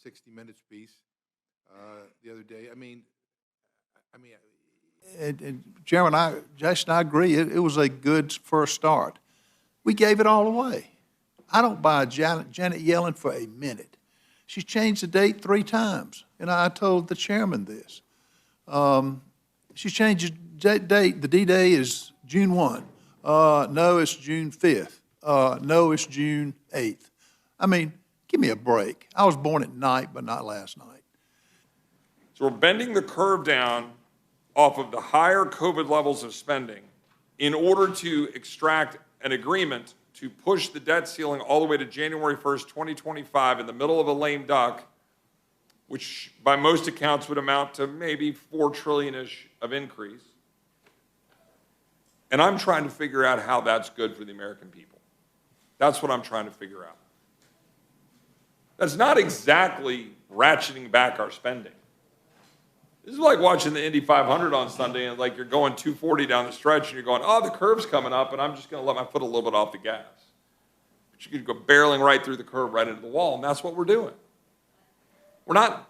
60 Minutes piece the other day. Chairman, Jason, I agree. It was a good first start. We gave it all away. I don't buy Janet Yellen for a minute. She's changed the date 3 times, and I told the chairman this. She's changed the date. The D-Day is June 1. No, it's June 5th. No, it's June 8th. Give me a break. I was born at night, but not last night. So we're bending the curve down off of the higher COVID levels of spending in order to extract an agreement to push the debt ceiling all the way to January 1st, 2025 in the middle of a lame duck, which by most accounts would amount to maybe $4 trillion-ish of increase. And I'm trying to figure out how that's good for the American people. That's what I'm trying to figure out. That's not exactly ratcheting back our spending. This is like watching the Indy 500 on Sunday and like you're going 240 down the stretch and you're going, oh, the curve's coming up and I'm just going to let my foot a little bit off the gas. But you could go barreling right through the curve right into the wall, and that's what we're doing. We're not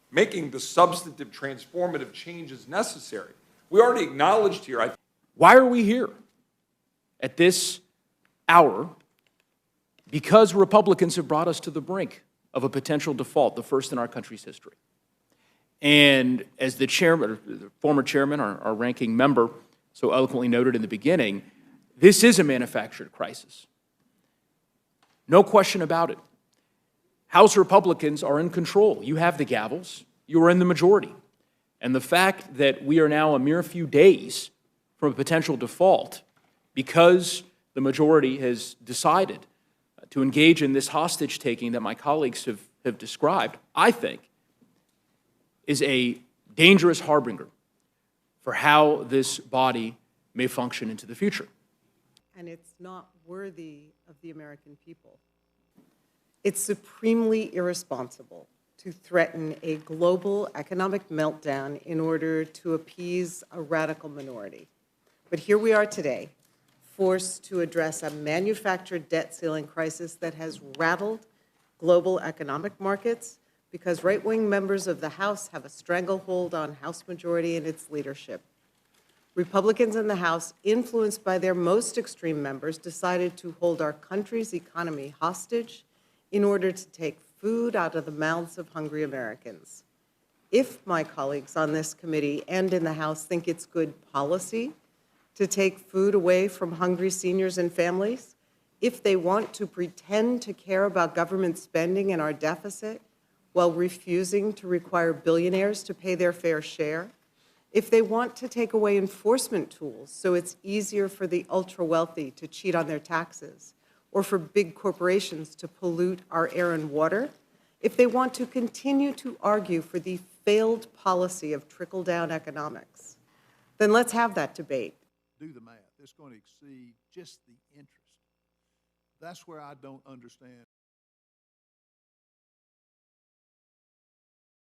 making the substantive transformative changes necessary. We already acknowledged here. Why are we here at this hour? Because Republicans have brought us to the brink of a potential default, the first in our country's history. And as the chairman, or the former chairman, our ranking member, so eloquently noted in the beginning, this is a manufactured crisis. No question about it. House Republicans are in control. You have the gavels. You are in the majority. And the fact that we are now a mere few days from a potential default because the majority has decided to engage in this hostage-taking that my colleagues have described, I think, is a dangerous harbinger for how this body may function into the future. And it's not worthy of the American people. It's supremely irresponsible to threaten a global economic meltdown in order to appease a radical minority. But here we are today, forced to address a manufactured debt ceiling crisis that has rattled global economic markets because right-wing members of the House have a stranglehold on House majority and its leadership. Republicans in the House, influenced by their most extreme members, decided to hold our country's economy hostage in order to take food out of the mouths of hungry Americans. If my colleagues on this committee and in the House think it's good policy to take food away from hungry seniors and families, if they want to pretend to care about government spending and our deficit while refusing to require billionaires to pay their fair share, if they want to take away enforcement tools so it's easier for the ultra-wealthy to cheat on their taxes or for big corporations to pollute our air and water, if they want to continue to argue for the failed policy of trickle-down economics, then let's have that debate. Do the math. It's going to exceed just the interest. That's where I don't understand